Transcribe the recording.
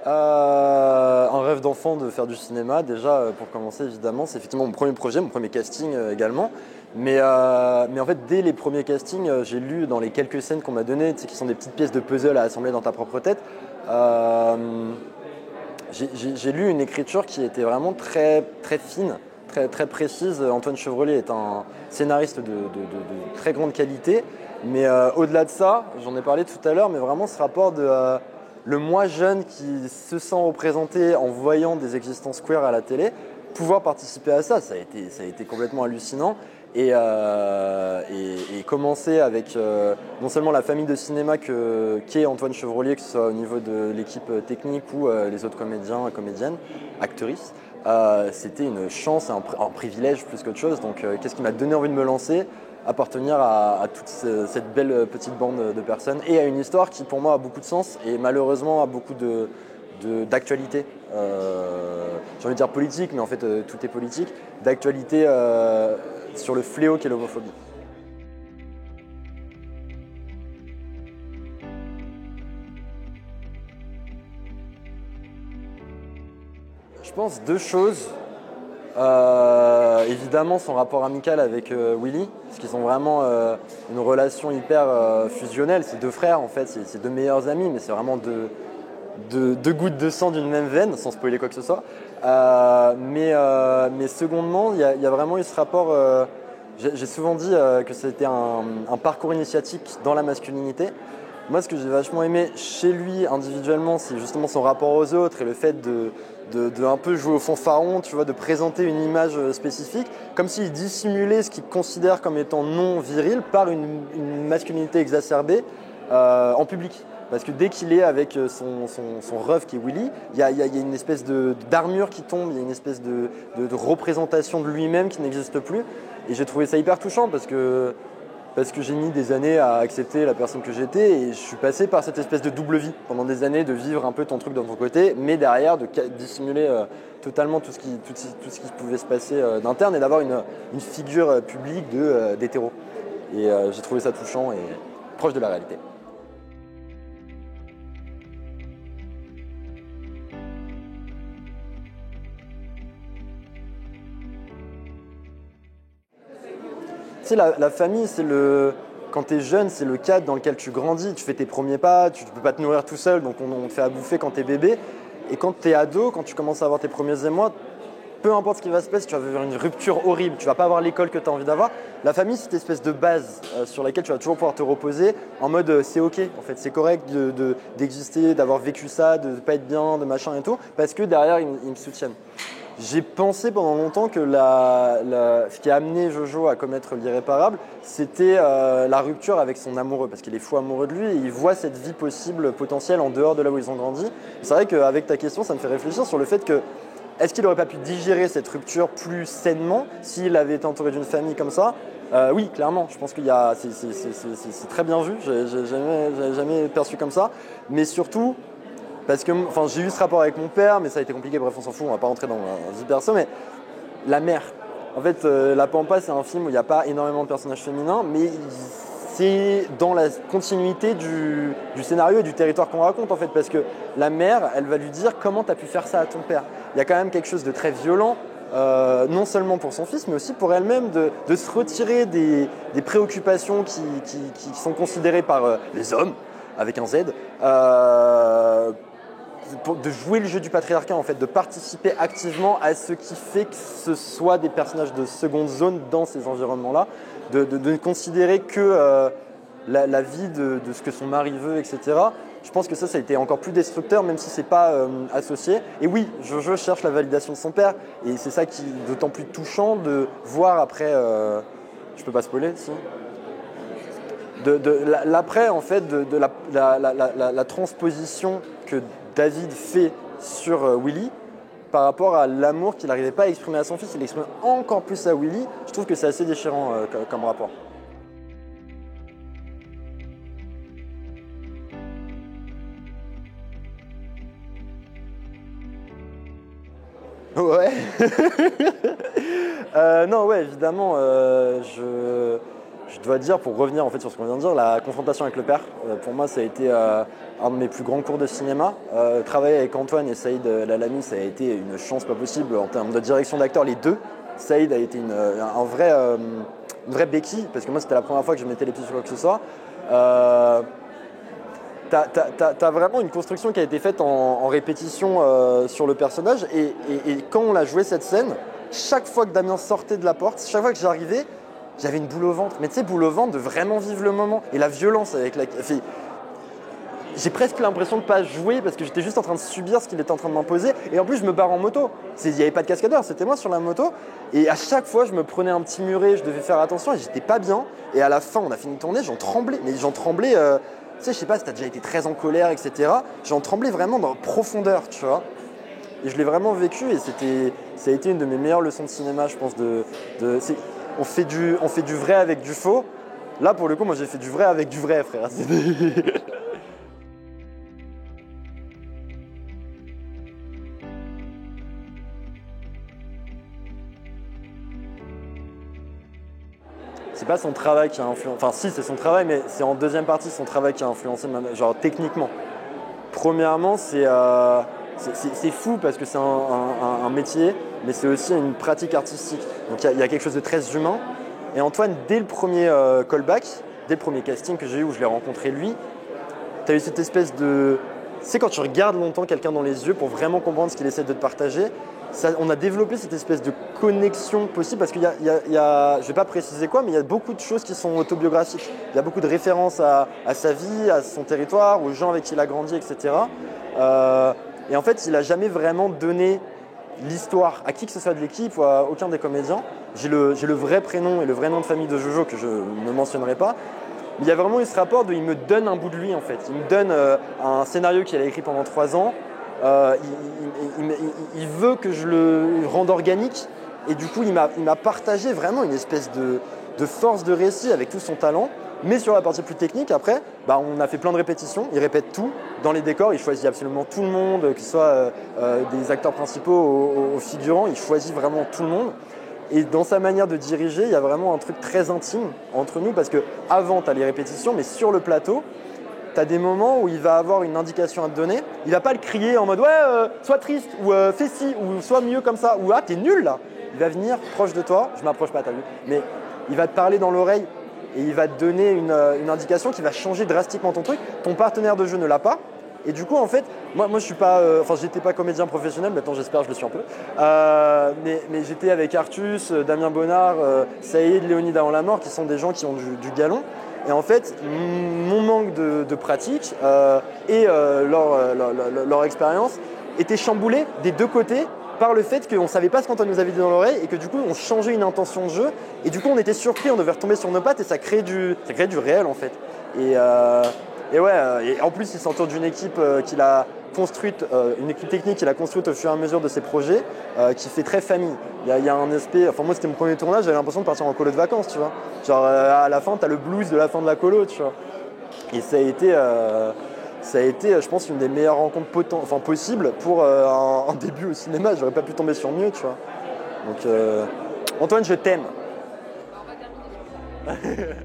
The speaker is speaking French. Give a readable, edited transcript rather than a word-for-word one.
Un rêve d'enfant de faire du cinéma, déjà pour commencer évidemment, c'est effectivement mon premier projet, mon premier casting également. Mais en fait, dès les premiers castings, j'ai lu dans les quelques scènes qu'on m'a données, tu sais, qui sont des petites pièces de puzzle à assembler dans ta propre tête, j'ai lu une écriture qui était vraiment très, très fine, très, très précise. Antoine Chevrollier est un scénariste de très grande qualité, mais au-delà de ça, j'en ai parlé tout à l'heure, mais vraiment ce rapport de le moi jeune qui se sent représenté en voyant des existences queer à la télé, pouvoir participer à ça, ça a été complètement hallucinant. Et commencer avec non seulement la famille de cinéma qu'est Antoine Chevrollier, que ce soit au niveau de l'équipe technique ou les autres comédiens, comédiennes, actrices, c'était une chance et un privilège plus qu'autre chose. Donc qu'est-ce qui m'a donné envie de me lancer, appartenir à toute cette belle petite bande de personnes et à une histoire qui pour moi a beaucoup de sens et malheureusement a beaucoup d'actualité. J'ai envie de dire politique, mais en fait tout est politique, d'actualité sur le fléau qu'est l'homophobie. Je pense deux choses. Évidemment son rapport amical avec Willy, parce qu'ils ont vraiment une relation hyper fusionnelle. C'est deux frères en fait, c'est deux meilleurs amis, mais c'est vraiment deux gouttes de sang d'une même veine, sans spoiler quoi que ce soit. Mais secondement, il y a vraiment eu ce rapport. J'ai souvent dit que c'était un parcours initiatique dans la masculinité. Moi, ce que j'ai vachement aimé chez lui individuellement, c'est justement son rapport aux autres et le fait de un peu jouer au fanfaron, tu vois, de présenter une image spécifique, comme s'il dissimulait ce qu'il considère comme étant non viril par une masculinité exacerbée en public. Parce que dès qu'il est avec son ref qui est Willy, il y a une espèce d'armure qui tombe, il y a une espèce de représentation de lui-même qui n'existe plus. Et j'ai trouvé ça hyper touchant parce que j'ai mis des années à accepter la personne que j'étais et je suis passé par cette espèce de double vie pendant des années, de vivre un peu ton truc dans ton côté, mais derrière de dissimuler totalement tout ce qui pouvait se passer d'interne et d'avoir une figure publique d'hétéro. Et j'ai trouvé ça touchant et proche de la réalité. Tu sais, la famille, quand tu es jeune, c'est le cadre dans lequel tu grandis, tu fais tes premiers pas, tu ne peux pas te nourrir tout seul, donc on te fait à bouffer quand tu es bébé. Et quand tu es ado, quand tu commences à avoir tes premiers émois, peu importe ce qui va se passer, tu vas vivre une rupture horrible, tu vas pas avoir l'école que tu as envie d'avoir. La famille, c'est cette espèce de base sur laquelle tu vas toujours pouvoir te reposer en mode c'est ok, en fait, c'est correct d'exister, d'avoir vécu ça, de ne pas être bien, de machin et tout, parce que derrière, ils me soutiennent. J'ai pensé pendant longtemps que ce qui a amené Jojo à commettre l'irréparable, c'était la rupture avec son amoureux, parce qu'il est fou amoureux de lui et il voit cette vie possible, potentielle, en dehors de là où ils ont grandi. C'est vrai qu'avec ta question, ça me fait réfléchir sur le fait que est-ce qu'il n'aurait pas pu digérer cette rupture plus sainement s'il avait été entouré d'une famille comme ça? Oui, clairement, je pense c'est très bien vu, j'ai jamais perçu comme ça, mais surtout parce que j'ai eu ce rapport avec mon père, mais ça a été compliqué, bref on s'en fout, on va pas rentrer dans la vie perso, mais la mère. En fait, La Pampa, c'est un film où il n'y a pas énormément de personnages féminins, mais c'est dans la continuité du scénario et du territoire qu'on raconte en fait, parce que la mère, elle va lui dire comment tu as pu faire ça à ton père. Il y a quand même quelque chose de très violent, non seulement pour son fils, mais aussi pour elle-même, de se retirer des préoccupations qui sont considérées par les hommes, avec un Z, de jouer le jeu du patriarcat, en fait, de participer activement à ce qui fait que ce soit des personnages de seconde zone dans ces environnements-là, de ne considérer que la vie de ce que son mari veut, etc. Je pense que ça a été encore plus destructeur, même si c'est pas associé. Et oui, Jojo cherche la validation de son père, et c'est ça qui est d'autant plus touchant de voir après. Je peux pas spoiler, si. L'après, en fait, de la transposition que David fait sur Willy par rapport à l'amour qu'il n'arrivait pas à exprimer à son fils, il l'exprime encore plus à Willy. Je trouve que c'est assez déchirant comme rapport. Ouais. Non, ouais, évidemment, je dois dire, pour revenir en fait sur ce qu'on vient de dire, la confrontation avec le père, pour moi ça a été un de mes plus grands cours de cinéma. Travailler avec Antoine et Saïd Lalami, ça a été une chance pas possible en termes de direction d'acteur, les deux. Saïd a été une vraie béquille, parce que moi c'était la première fois que je mettais les pieds sur quoi que ce soit. T'as vraiment une construction qui a été faite en répétition sur le personnage, et quand on a joué cette scène, chaque fois que Damien sortait de la porte, chaque fois que j'arrivais, j'avais une boule au ventre. Mais tu sais, boule au ventre de vraiment vivre le moment. Et la violence avec la... Enfin, j'ai presque l'impression de ne pas jouer parce que j'étais juste en train de subir ce qu'il était en train de m'imposer. Et en plus, je me barre en moto. Il n'y avait pas de cascadeur, c'était moi sur la moto. Et à chaque fois, je me prenais un petit muret, je devais faire attention et j'étais pas bien. Et à la fin, on a fini de tourner, j'en tremblais. Mais j'en tremblais, tu sais, je sais pas si t'as déjà été très en colère, etc. J'en tremblais vraiment dans la profondeur, tu vois. Et je l'ai vraiment vécu et ça a été une de mes meilleures leçons de cinéma, je pense. On fait du vrai avec du faux. Là, pour le coup, moi, j'ai fait du vrai avec du vrai, frère. C'est pas son travail qui a influencé. Enfin, si, c'est son travail, mais c'est en deuxième partie son travail qui a influencé, genre techniquement. Premièrement, c'est fou parce que c'est un métier, mais c'est aussi une pratique artistique. Donc il y a quelque chose de très humain. Et Antoine, dès le premier callback, dès le premier casting que j'ai eu où je l'ai rencontré lui, tu as eu cette espèce de... Tu sais, quand tu regardes longtemps quelqu'un dans les yeux pour vraiment comprendre ce qu'il essaie de te partager, on a développé cette espèce de connexion possible parce qu'il y a, je ne vais pas préciser quoi, mais il y a beaucoup de choses qui sont autobiographiques. Il y a beaucoup de références à sa vie, à son territoire, aux gens avec qui il a grandi, etc. Et en fait, il n'a jamais vraiment donné l'histoire à qui que ce soit de l'équipe ou à aucun des comédiens. J'ai le vrai prénom et le vrai nom de famille de Jojo que je ne mentionnerai pas. Mais il y a vraiment eu ce rapport de il me donne un bout de lui en fait. Il me donne un scénario qu'il a écrit pendant 3 ans. Il veut que je le rende organique. Et du coup, il m'a partagé vraiment une espèce de force de récit avec tout son talent. Mais sur la partie plus technique, après, on a fait plein de répétitions. Il répète tout dans les décors. Il choisit absolument tout le monde, que ce soit des acteurs principaux aux figurants. Il choisit vraiment tout le monde. Et dans sa manière de diriger, il y a vraiment un truc très intime entre nous parce qu'avant, tu as les répétitions, mais sur le plateau, tu as des moments où il va avoir une indication à te donner. Il va pas le crier en mode « ouais, sois triste » ou « fais ci » ou « sois mieux comme ça » ou « ah, t'es nul là ». Il va venir proche de toi, je m'approche pas, t'as vu, mais il va te parler dans l'oreille et il va te donner une indication qui va changer drastiquement ton truc. Ton partenaire de jeu ne l'a pas. Et du coup, en fait, moi je suis pas, j'étais pas comédien professionnel, maintenant j'espère que je le suis un peu. Mais j'étais avec Artus, Damien Bonnard, Saïd, Léonide avant la mort, qui sont des gens qui ont du galon. Et en fait, mon manque de pratique et leur expérience était chamboulé des deux côtés par le fait qu'on ne savait pas ce qu'Antoine nous avait dit dans l'oreille et que du coup on changeait une intention de jeu et du coup on était surpris, on devait retomber sur nos pattes et ça créait du réel en fait. Et ouais, et en plus il s'entoure d'une équipe qu'il a construite, une équipe technique qu'il a construite au fur et à mesure de ses projets, qui fait très famille. Il y a un aspect, enfin moi c'était mon premier tournage, j'avais l'impression de partir en colo de vacances, tu vois. Genre à la fin t'as le blues de la fin de la colo, tu vois. Et ça a été, je pense, une des meilleures rencontres possibles pour un début au cinéma. J'aurais pas pu tomber sur mieux, tu vois. Donc Antoine, je t'aime. On va terminer sur ça.